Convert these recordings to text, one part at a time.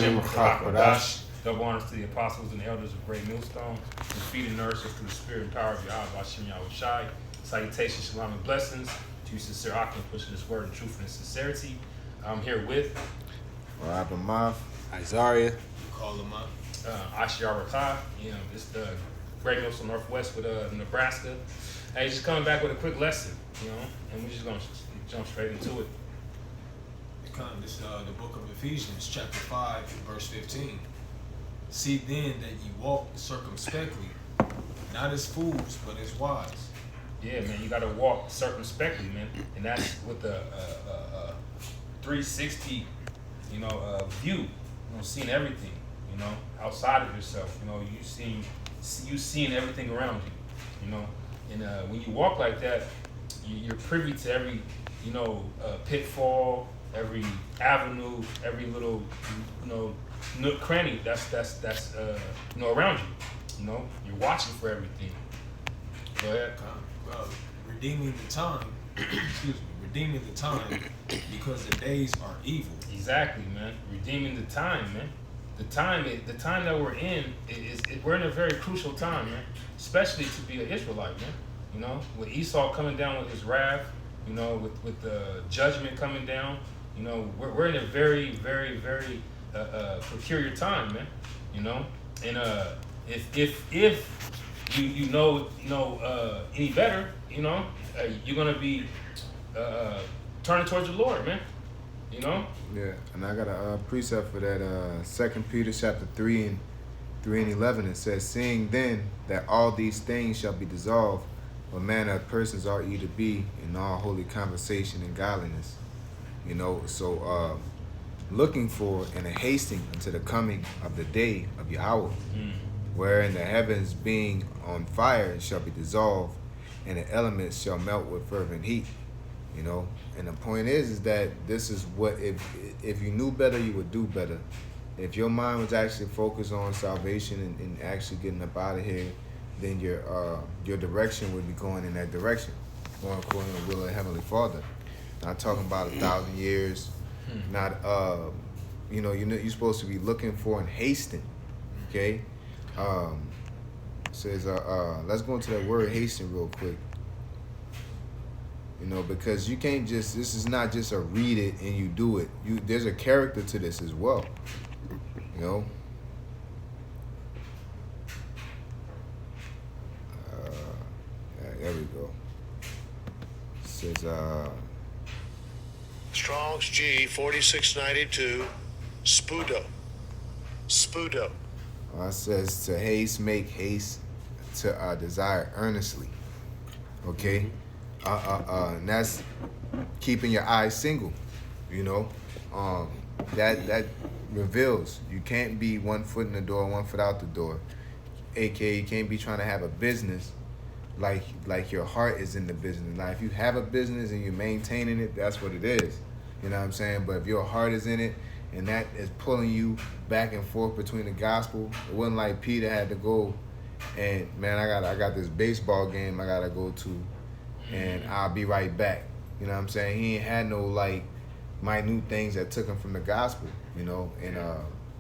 QADASH. Double honors to the apostles and the elders of Great Millstone, who feed and nourish us through the spirit and power of YAHAWASHI. Salutations, shalom, and blessings to you, sincere Akim, pushing this word in truth and sincerity. I'm here with Isaiah. Call him up. RAWCHAA. You know, this the Great Millstone Northwest with Nebraska. Hey, just coming back with a quick lesson, you know, and we're just gonna jump straight into it. This the book of Ephesians, chapter 5, verse 15. See then that ye walk circumspectly, not as fools, but as wise. Yeah, man, you gotta walk circumspectly, man, and that's with the 360, view. You know, seeing everything, you know, outside of yourself. You know, you seeing everything around you. You know, and when you walk like that, you're privy to every, pitfall, every avenue, every little, nook cranny that's around you. You know, you're watching for everything. Go ahead. Redeeming the time, redeeming the time because the days are evil. Exactly, man. Redeeming the time, man. The time that we're in we're in a very crucial time, man. Especially to be an Israelite, man. You know, with Esau coming down with his wrath, you know, with the judgment coming down, you know, we're in a very, very, very peculiar time, man. You know, and if you know any better, you know, you're gonna be turning towards the Lord, man. You know. Yeah, and I got a precept for that. 2 Peter chapter 3 and 11. It says, "Seeing then that all these things shall be dissolved, what manner of persons ought ye to be in all holy conversation and godliness." You know, so looking for and hasting unto the coming of the day of Yahawah, wherein the heavens being on fire shall be dissolved, and the elements shall melt with fervent heat. You know, and the point is that this is what, if you knew better, you would do better. If your mind was actually focused on salvation and actually getting up out of here, then your direction would be going in that direction, going according to the will of the Heavenly Father. Not talking about 1,000 years, not you're supposed to be looking for and hasting. Okay, says let's go into that word hasting real quick. You know, because you can't just, this is not just a read it and you do it. There's a character to this as well. You know. There we go. It says Strong's G 4692 Spudo. It says to haste, make haste, to desire earnestly. Okay. And that's keeping your eyes single. You know, that reveals you can't be 1 foot in the door, 1 foot out the door. AKA, you can't be trying to have a business like your heart is in the business. Now, if you have a business and you're maintaining it, that's what it is. You know what I'm saying? But if your heart is in it and that is pulling you back and forth between the gospel, it wasn't like Peter had to go and, man, I got this baseball game I gotta go to, and I'll be right back. You know what I'm saying? He ain't had no like minute things that took him from the gospel, you know. And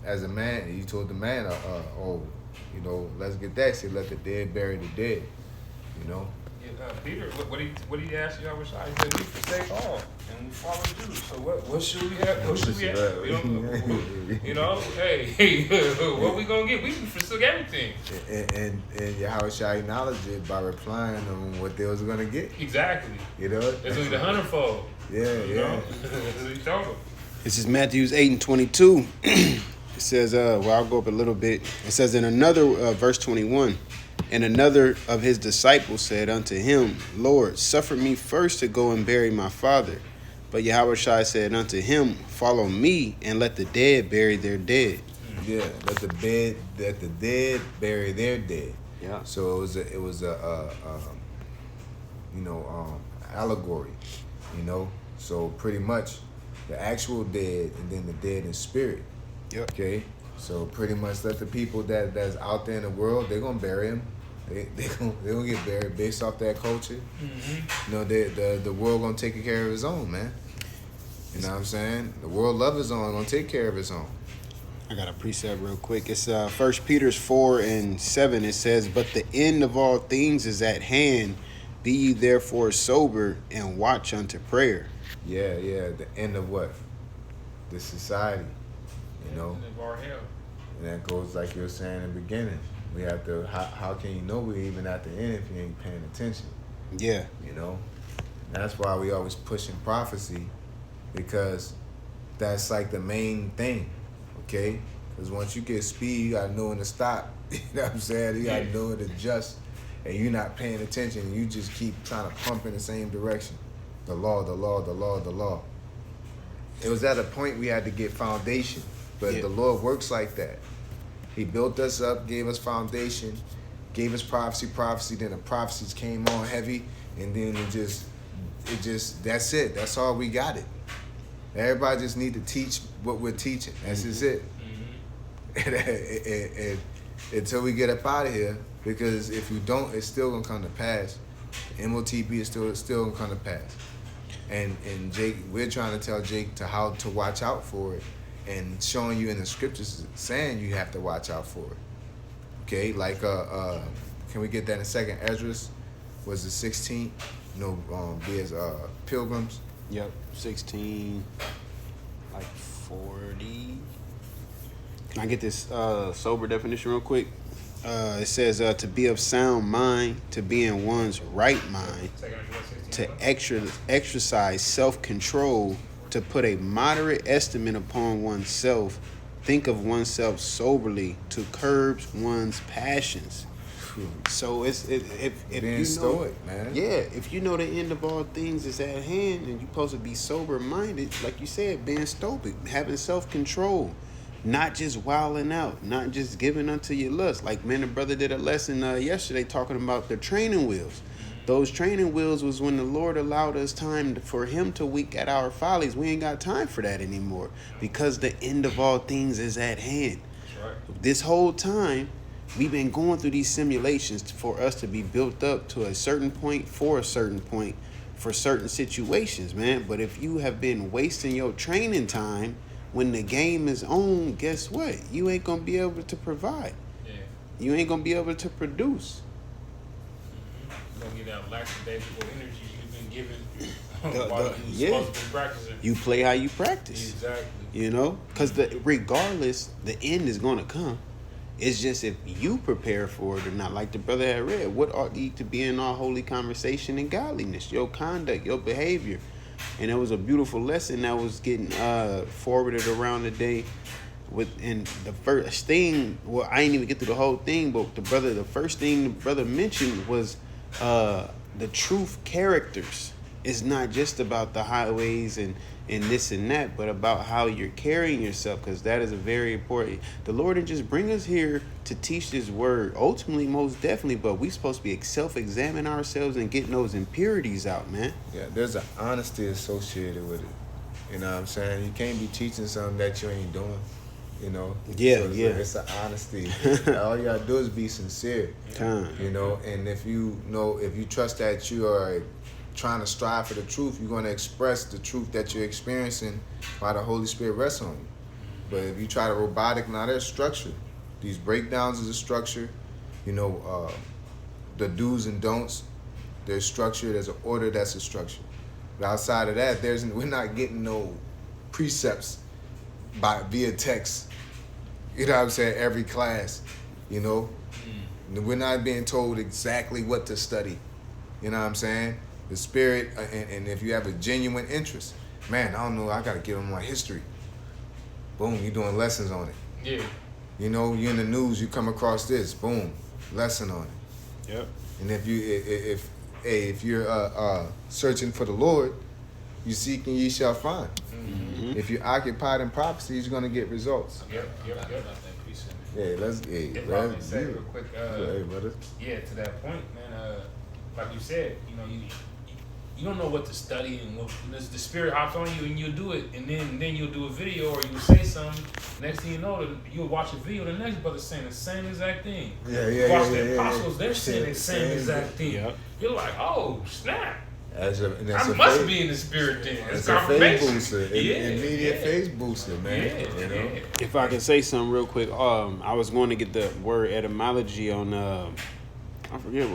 as a man, he told the man, let's get that shit. Let the dead bury the dead. You know. Yeah, Peter, what did he ask you? I wish I said we forsake all and we follow you. So what should we have? What should we have? You know, hey, what we gonna get? We forsook everything. And Yahawashi acknowledged it by replying on what they was gonna get. Exactly. You know. It's like the hundredfold. Yeah. That's what he told him. This is Matthew 8 and 22. It says, I'll go up a little bit. It says in another verse 21. And another of his disciples said unto him, Lord, suffer me first to go and bury my father. But Yahawashi said unto him, follow me and let the dead bury their dead. Yeah, let the dead bury their dead. Yeah. So it was a allegory, you know. So pretty much the actual dead and then the dead in spirit. Yep. Okay. So pretty much let the people that's out there in the world, they're gonna bury him. They gonna get buried based off that culture. Mm-hmm. You know, the world gonna take care of his own, man. You know what I'm saying? The world love his own, gonna take care of his own. I got a precept real quick. It's 1 Peter 4:7. It says, "But the end of all things is at hand. Be ye therefore sober and watch unto prayer." Yeah, the end of what? The society, you know? End of our hell. And that goes like you were saying in the beginning. We have to, how can you know we're even at the end if you ain't paying attention? Yeah. You know? That's why we always pushing prophecy, because that's like the main thing, okay? Because once you get speed, you gotta know when to stop. You know what I'm saying? You gotta know when to adjust, and you're not paying attention, and you just keep trying to pump in the same direction. The law. It was at a point we had to get foundation, but the Lord works like that. He built us up, gave us foundation, gave us prophecy, then the prophecies came on heavy, and then it just, that's it. That's all we got it. Everybody just need to teach what we're teaching. That's just it. And until we get up out of here, because if you don't, it's still gonna come to pass. MOTB is still gonna come to pass. And Jake, we're trying to tell Jake how to watch out for it, and showing you in the scriptures saying you have to watch out for it. Okay, like can we get that in a second? Ezra's was the 16th. Be as pilgrims. Yep. 16, like 40. Can I get this sober definition real quick? It says to be of sound mind, to be in one's right mind, to exercise self-control, to put a moderate estimate upon oneself, think of oneself soberly, to curb one's passions. So if being you know, stoic, man. Yeah, if you know the end of all things is at hand, and you're supposed to be sober-minded, like you said, being stoic, having self-control, not just wilding out, not just giving unto your lust. Like man and brother did a lesson yesterday talking about the training wheels. Those training wheels was when the Lord allowed us time for him to wink at our follies. We ain't got time for that anymore, because the end of all things is at hand. That's right. This whole time, we've been going through these simulations for us to be built up to a certain point, for a certain point, for certain situations, man. But if you have been wasting your training time, when the game is on, guess what? You ain't going to be able to provide. Yeah. You ain't going to be able to produce. You're going to get that lackadaisical energy you've been given while you're supposed to be practicing. You play how you practice. Exactly. You know? Because regardless, the end is going to come. It's just if you prepare for it or not. Like the brother had read, what ought ye to be in all holy conversation and godliness? Your conduct, your behavior. And it was a beautiful lesson that was getting forwarded around the day. And the first thing, well, I didn't even get through the whole thing, but the first thing the brother mentioned was the truth characters. It's not just about the highways and this and that, but about how you're carrying yourself, because that is a very important. The Lord didn't just bring us here to teach this word, ultimately, most definitely, but we supposed to be self-examine ourselves and getting those impurities out, man. Yeah, there's an honesty associated with it. You know what I'm saying? You can't be teaching something that you ain't doing. You know? Yeah, so it's an honesty. All you gotta do is be sincere. You know, and if you trust that you are trying to strive for the truth, you're going to express the truth that you're experiencing while the Holy Spirit rests on you. But if you try to robotic, now there's structure. These breakdowns is a structure. You know, the do's and don'ts, there's structure. There's an order, that's a structure. But outside of that, we're not getting no precepts via text. You know what I'm saying? Every class, you know. We're not being told exactly what to study. You know what I'm saying? The spirit, and if you have a genuine interest, man, I don't know, I got to get on my history. Boom, you're doing lessons on it. Yeah. You know, you're in the news, you come across this, boom, lesson on it. Yep. And if you're searching for the Lord, you seek and ye shall find. Mm-hmm. If you're occupied in prophecy, you're going to get results. Yep. Yeah, let's If I may say real quick, hey, brother. yeah, to that point, man, like you said, you know, you don't know what to study, and what the spirit hops on you and you'll do it, and then you'll do a video or you'll say something. Next thing you know, you'll watch a video, the next brother saying the same exact thing. Yeah. Watch the apostles, they're saying the same exact thing. Yep. You're like, oh snap! I must be in the spirit then. It's a face booster. Yeah, Immediate face booster, man. Yeah, you know? yeah. If I can say something real quick, I was going to get the word etymology on I forget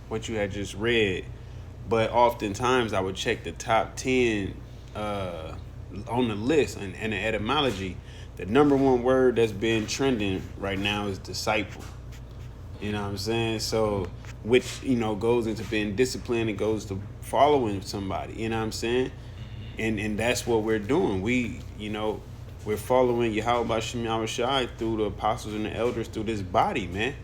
what you had just read, but oftentimes I would check the top 10 on the list and the etymology. The number one word that's been trending right now is disciple. You know what I'm saying? So, which, you know, goes into being disciplined. It goes to following somebody. You know what I'm saying? And that's what we're doing. We, you know, we're following YAHAWASHI through the apostles and the elders through this body, man.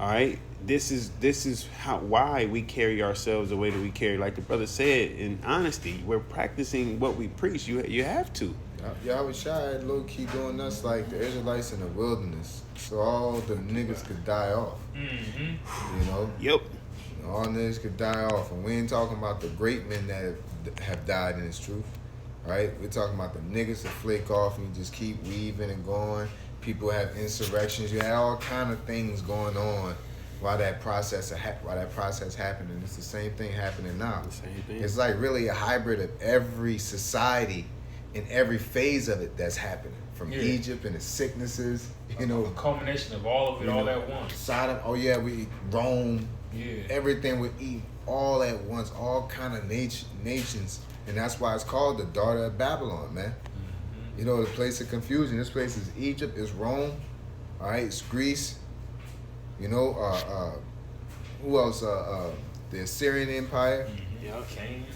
All right? This is why we carry ourselves the way that we carry. Like the brother said, in honesty, we're practicing what we preach. You have to. YAHAWASHI low-key doing us like the Israelites in the wilderness, so all the niggas could die off. Mm-hmm. You know? Yep. All niggas could die off. And we ain't talking about the great men that have died in this truth. Right? We're talking about the niggas that flake off and you just keep weaving and going. People have insurrections. You have all kind of things going on while that process happening. It's the same thing happening now. The same thing. It's like really a hybrid of every society in every phase of it that's happening. From Egypt and the sicknesses, you know. A culmination of all of it all at once. Sodom, we Rome. Yeah. Everything we eat all at once, all kind of nations. And that's why it's called the daughter of Babylon, man. Mm-hmm. You know, the place of confusion. This place is Egypt, it's Rome, all right, it's Greece. You know, who else? The Assyrian Empire. Mm-hmm. Yeah, Canaan.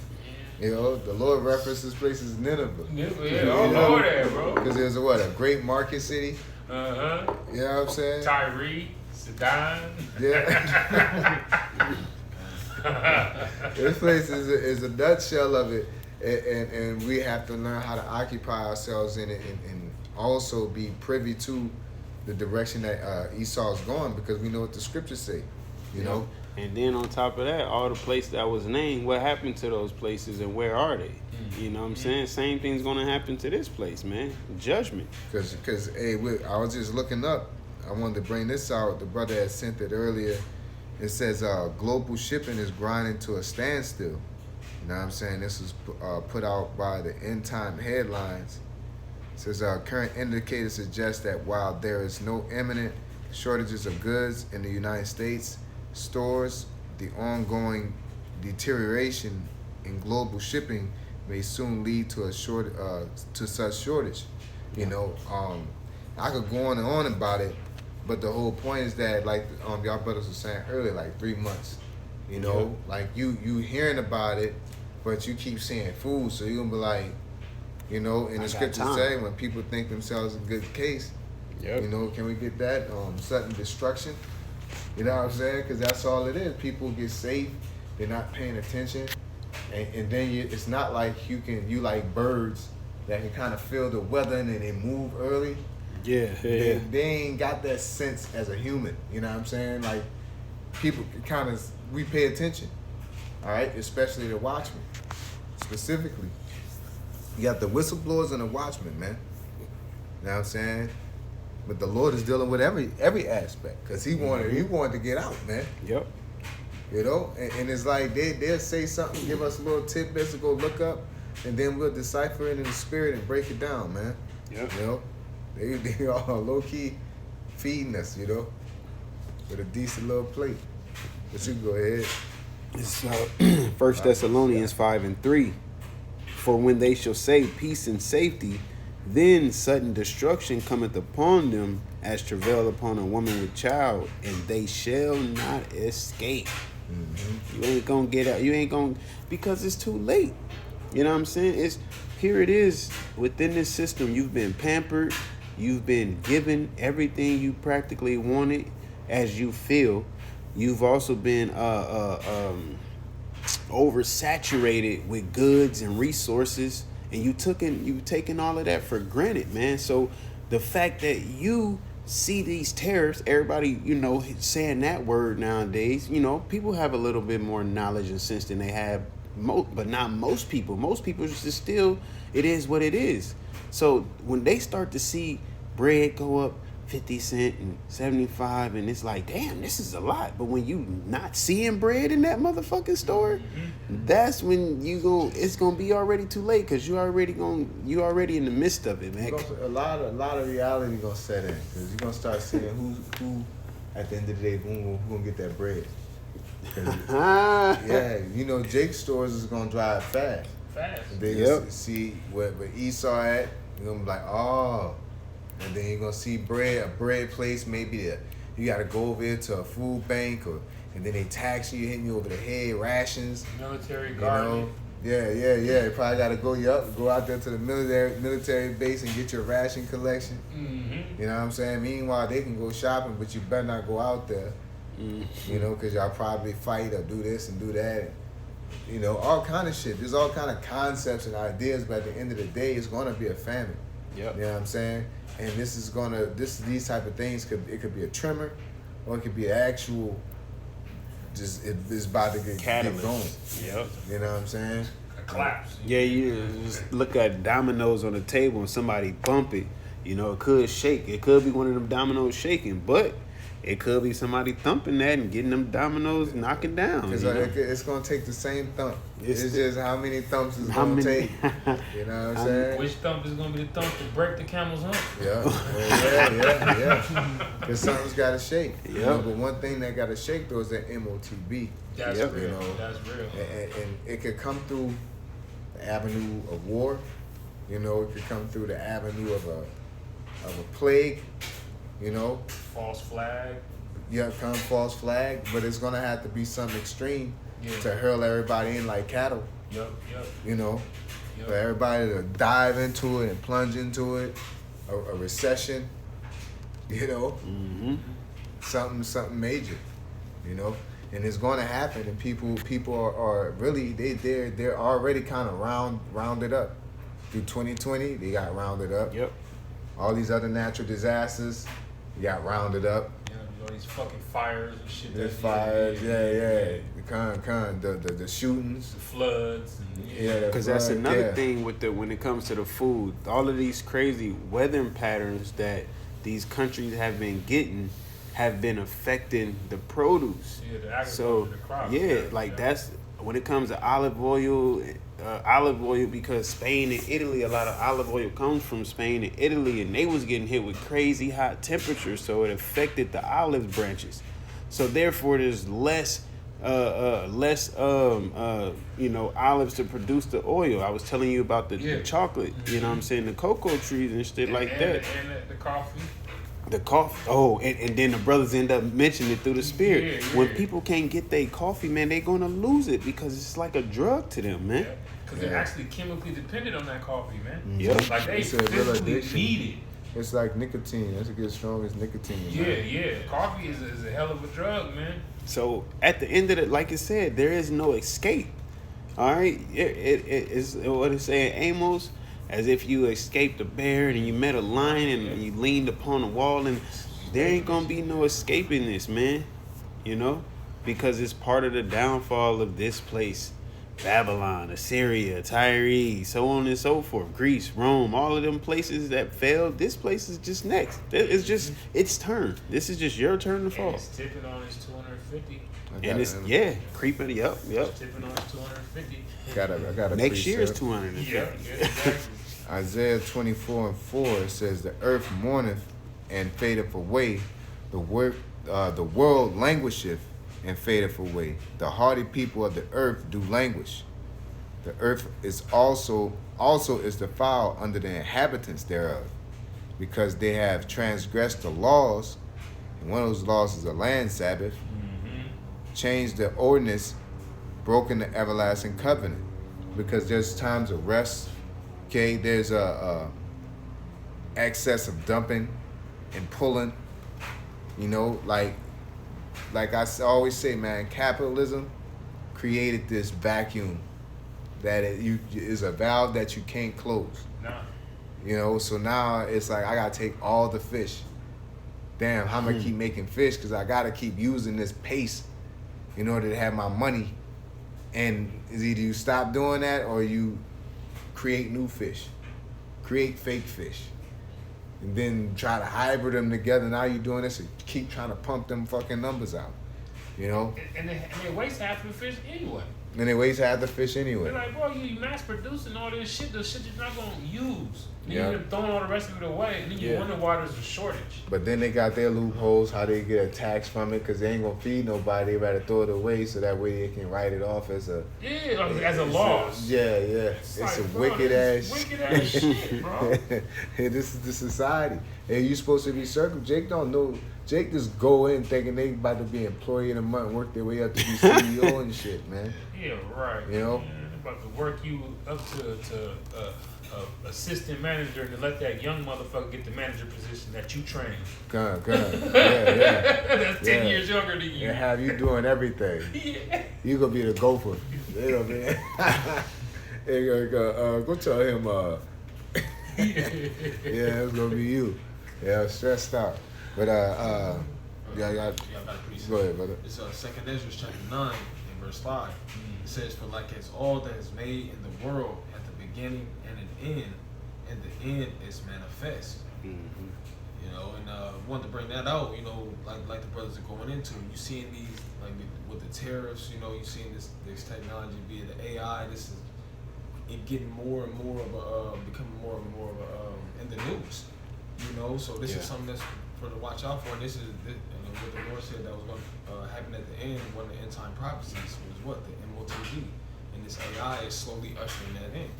You know, the Lord referenced this place as Nineveh. Yeah, all over there, bro. Because there's a great market city. Uh-huh. You know what I'm saying? Tyree, Sidon. Yeah. This place is a nutshell of it. And we have to learn how to occupy ourselves in it and also be privy to the direction that Esau's going, because we know what the scriptures say, you know. And then on top of that, all the places that was named, what happened to those places and where are they? You know what I'm saying? Same thing's gonna happen to this place, man. Judgment. Because hey, I was just looking up. I wanted to bring this out. The brother had sent it earlier. It says global shipping is grinding to a standstill. You know what I'm saying? This was put out by the End Time Headlines. It says current indicators suggest that while there is no imminent shortages of goods in the United States stores, the ongoing deterioration in global shipping may soon lead to a such shortage. You know, I could go on and on about it, but the whole point is that, like y'all brothers were saying earlier, like 3 months. You know, like you hearing about it, but you keep seeing food, so you're gonna be like, you know, in the scriptures say when people think themselves in good case, you know, can we get that sudden destruction? You know what I'm saying? Because that's all it is. People get safe, they're not paying attention, and then it's not like you like birds that can kind of feel the weather and then they move early. They ain't got that sense as a human. You know what I'm saying? Like people we pay attention, all right, especially the watchmen specifically. You got the whistleblowers and the watchmen, man. You know what I'm saying? But the Lord is dealing with every aspect, because he wanted to get out, man. Yep. You know, and it's like they'll say something, give us a little tidbits to go look up, and then we'll decipher it in the spirit and break it down, man. Yep. You know, they are low key feeding us, you know, with a decent little plate. But you can go ahead. It's 1 Thessalonians 5:3. For when they shall say peace and safety, then sudden destruction cometh upon them as travail upon a woman with child, and they shall not escape. Mm-hmm. You ain't gonna get out. You ain't gonna, because it's too late. You know what I'm saying? Here it is within this system. You've been pampered. You've been given everything you practically wanted as you feel. You've also been oversaturated with goods and resources, and you've taken all of that for granted, man. So the fact that you see these tariffs, everybody, you know, saying that word nowadays, you know, people have a little bit more knowledge and sense than they have, but not most people. Most people just still, it is what it is. So when they start to see bread go up 50 cents and 75, and it's like, damn, this is a lot. But when you not seeing bread in that motherfucking store, that's when it's gonna be already too late, because you already in the midst of it, man. A lot of reality gonna set in, because you're gonna start seeing who at the end of the day who gonna get that bread. Yeah, you know, Jake's stores is gonna drive fast. They see where Esau at, you're gonna be like, oh. And then you're gonna see a bread place, maybe you gotta go over there to a food bank, and then they tax you, hitting you over the head, rations. Military guard. Yeah. You probably gotta go out there to the military base and get your ration collection. Mm-hmm. You know what I'm saying? Meanwhile, they can go shopping, but you better not go out there. You know, because y'all probably fight or do this and do that. And, you know, all kind of shit. There's all kind of concepts and ideas, but at the end of the day, it's gonna be a famine. Yep. You know what I'm saying? And these type of things could be a tremor, or it could be an actual, it's about to get going. Yep. You know what I'm saying? A collapse. Yeah, you just look at dominoes on the table and somebody bump it. You know, it could shake. It could be one of them dominoes shaking, but it could be somebody thumping that and getting them dominoes knocking down. Because it's going to take the same thump. It's just how many thumps it's How going to many- take. You know what I'm saying? Which thump is gonna be the thump to break the camel's hump? Yeah. Because something's got to shake. Yep. You know, but one thing that got to shake, though, is that MOTB. That's Yep. real. You know, That's real. And it could come through the avenue of war. You know, it could come through the avenue of a plague. You know, False flag. come false flag, but it's gonna have to be some extreme Yeah. to hurl everybody in like cattle. Yup. You know, for everybody to dive into it and plunge into it. A recession. You know, something major. You know, and it's gonna happen, and people are really they're already kind of rounded up. Through 2020, they got rounded up. Yep. All these other natural disasters, they got rounded up. Yeah, all these fucking fires and shit. There's fires, the the shootings, The floods. And, Because that's another thing when it comes to the food. All of these crazy weather patterns that these countries have been getting have been affecting the produce. Yeah, the agriculture, So the crops. that's when it comes to olive oil, because Spain and Italy, a lot of olive oil comes from Spain and Italy, and they was getting hit with crazy hot temperatures, so it affected the olive branches. So therefore, there's less olives to produce the oil. I was telling you about the chocolate, you know what I'm saying, the cocoa trees and shit that. And the coffee. The coffee. Oh, and then the brothers end up mentioning it through the spirit. Yeah. When people can't get their coffee, man, they're gonna lose it because it's like a drug to them, man. Because they're actually chemically dependent on that coffee, man. Yep. Like they It's a real physically addiction. need it. It's like nicotine. That's a good strong as nicotine. Man. Yeah. Coffee is a hell of a drug, man. So at the end of it, like I said, there is no escape. All right, it is what it's saying, Amos. As if you escaped a bear and you met a lion and you leaned upon a wall, and there ain't gonna be no escaping this, man. You know, because it's part of the downfall of this place. Babylon, Assyria, Tyre, so on and so forth. Greece, Rome, all of them places that failed. This place is just next. It's just its turn. This is just your turn to fall. And it's tipping on its 250. And it's creeping. Yep. It's tipping on its 250. I got a Next year is precept. 200. Yeah, exactly. Isaiah 24:4 says, "The earth mourneth and fadeth away, the world languisheth and fadeth away. The hardy people of the earth do languish. The earth is also is defiled under the inhabitants thereof, because they have transgressed the laws, and one of those laws is a land Sabbath, changed the ordinance, broken the everlasting covenant." Because there's times of rest. Okay, there's a excess of dumping and pulling. You know, like I always say, man, capitalism created this vacuum that is a valve that you can't close. Nah. You know, so now it's like I gotta take all the fish. Damn, how am I keep making fish? Because I gotta keep using this pace in order to have my money. And is either you stop doing that or you create new fish, create fake fish. and then try to hybrid them together. Now you doing this and keep trying to pump them fucking numbers out. You know? And they waste half the fish anyway. And they waste half the fish anyway. They're like, bro, you mass producing all this shit, the shit you're not gonna use. And Yeah. you're throwing all the rest of it away, and then you wonder why there's a shortage. But then they got their loopholes, how they get a tax from it, because they ain't gonna feed nobody. They rather throw it away so that way they can write it off as a as a loss. Yeah. It's like, a bro, wicked ass shit, bro. Hey, this is the society. And you supposed to be circum. Jake don't know. Jake just go in thinking they about to be employee of the month, work their way up to be CEO and shit, man. Yeah, right. You know? Man, they're about to work you up to assistant manager and to let that young motherfucker get the manager position that you trained. Gun. Yeah. That's 10 years younger than you. And have you doing everything. Yeah. You gonna be the gopher. You know, man. Hey, go tell him, yeah, it's gonna be you. Yeah, stressed out. But Y'all got a precept. go ahead, brother. It's 2nd Ezra chapter 9 and verse 5. It says, "For like as all that is made in the world at the beginning and an end, and the end is manifest." You know, and wanted to bring that out. You know, like the brothers are going into. You seeing these like with the tariffs. You know, you seeing this technology via the AI. This is it getting more and more of a becoming more and more of a in the news. You know, so this is something that's for to watch out for. And this is what the Lord said that was going to happen at the end. One of the end time prophecies was what the MOTV, and this AI is slowly ushering that in.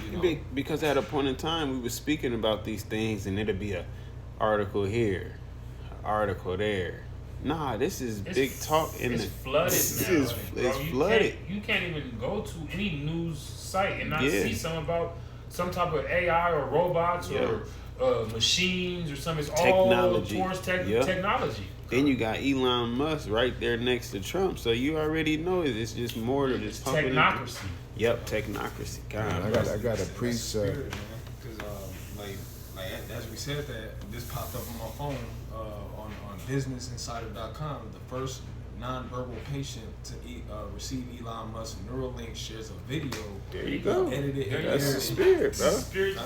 You know? Because at a point in time we were speaking about these things, and it'd be a article here, article there. Nah, this is big talk. It's flooded now. It's flooded. You can't even go to any news site and not see something about some type of AI or robots or machines or something. It's Technology. all towards technology. Then you got Elon Musk right there next to Trump, so you already know it's just more to just pumping. Technocracy. Yep, technocracy. God, I got a precept. Because like as we said that, this popped up on my phone on businessinsider.com. The first nonverbal patient to receive Elon Musk Neuralink shares a video. There you go. Edited. That's the spirit, bro. Spirit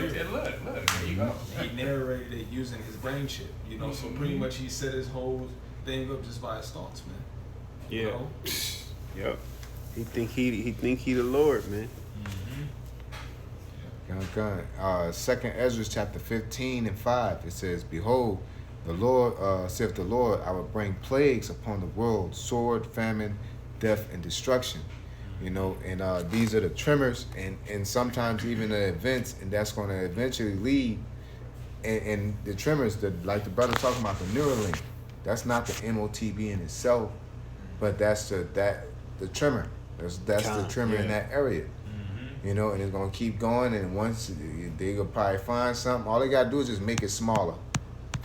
revealed it. Look, there you go. He narrated it using his brain chip. You know, so pretty much he set his whole thing up just by his thoughts, man. Yeah. You know? Yep. He think he the Lord, man. Second Ezra chapter 15 and 5. It says, "Behold, the Lord saith the Lord, I will bring plagues upon the world, sword, famine, death, and destruction." You know, and these are the tremors, and sometimes even the events, and that's going to eventually lead. And the tremors, like the brother talking about the Neuralink, that's not the MOTB in itself, but that's the tremor. That's the tremor in that area. You know, and it's gonna keep going, and once they gonna probably find something, all they gotta do is just make it smaller.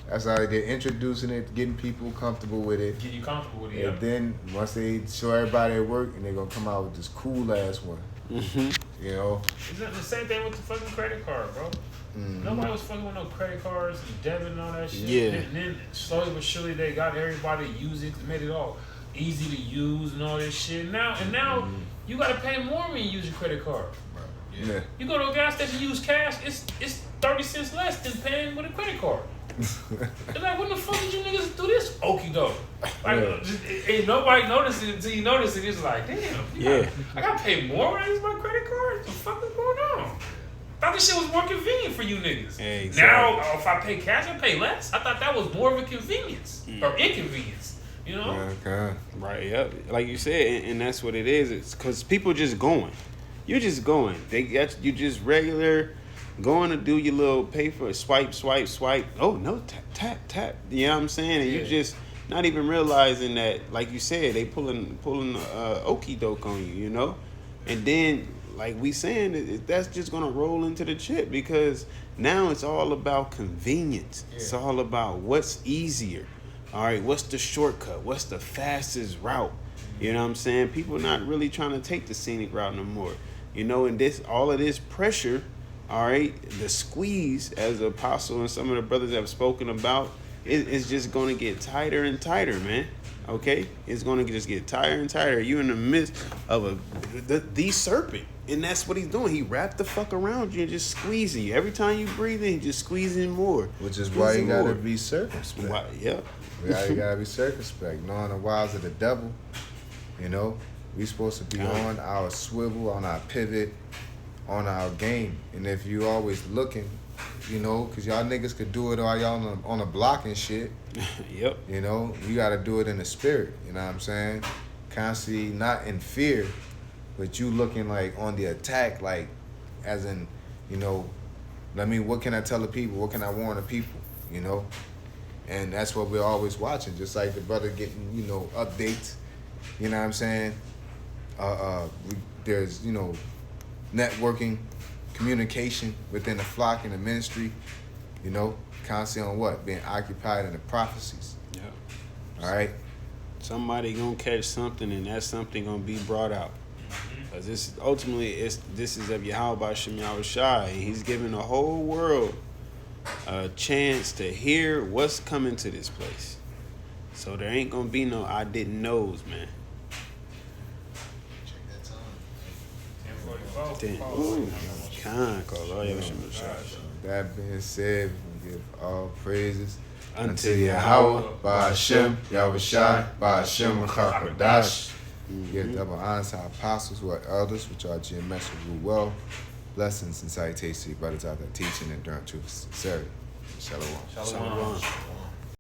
That's how they're introducing it, getting people comfortable with it. Get you comfortable with it. And then once they show everybody at work, and they're gonna come out with this cool ass one. You know? It's the same thing with the fucking credit card, bro. Nobody was fucking with no credit cards and debit and all that shit. Yeah. And then slowly but surely they got everybody to use it, made it all easy to use and all this shit. Now you gotta pay more when you use your credit card. Yeah. You go to a gas station, use cash, it's 30 cents less than paying with a credit card. It's like, when the fuck did you niggas do this? Okie doke. Like, ain't nobody notice it until you notice it. It's like, damn, I gotta pay more when I use my credit card? What the fuck is going on? Thought this shit was more convenient for you niggas. Exactly. Now, if I pay cash, I pay less. I thought that was more of a convenience or inconvenience. You know? Right. Yep. Like you said, and that's what it is. It's because people just going. You're just going. They got you just regular going to do your little pay for a swipe. Oh no, tap. You know what I'm saying? And you just not even realizing that, like you said, they pulling okie doke on you, you know? And then, like we saying, that's just gonna roll into the chip, because now it's all about convenience. It's all about what's easier. All right, what's the shortcut? What's the fastest route? You know what I'm saying? People not really trying to take the scenic route no more. You know, and all of this pressure, all right, the squeeze, as the apostle and some of the brothers have spoken about, it's just going to get tighter and tighter, man. Okay? It's going to just get tighter and tighter. You're in the midst of the serpent. And that's what he's doing. He wrapped the fuck around you and just squeezing you. Every time you breathe in, he just squeezing more. Which is why you gotta be circumspect. Why, yeah. You gotta be circumspect, knowing the wiles of the devil. You know, we supposed to be on our swivel, on our pivot, on our game. And if you always looking, you know, because y'all niggas could do it while y'all on the block and shit. Yep. You know, you gotta do it in the spirit. You know what I'm saying? Constantly not in fear, but you looking like on the attack, like as in, you know, what can I tell the people? What can I warn the people? You know? And that's what we're always watching, just like the brother getting, you know, updates. You know what I'm saying? There's, you know, networking, communication within the flock and the ministry, you know, constantly on what? Being occupied in the prophecies. Yeah. All right? Somebody gonna catch something, and that something gonna be brought out. Because this is of YAHAWASHI, YAHAWASHI. He's giving the whole world a chance to hear what's coming to this place. So there ain't gonna be no I didn't knows, man. Check that time. 10:44. Ooh, call all your That being said, we give all praises unto Yahawah, BAHASHAM, YAHWASHI, BAHASHAM, QADASH. Give double honors to our apostles who are elders, which are geometric rule well. Blessings and salutations to your brothers out there teaching and enduring truth and sincerity. Shalom. Shalom.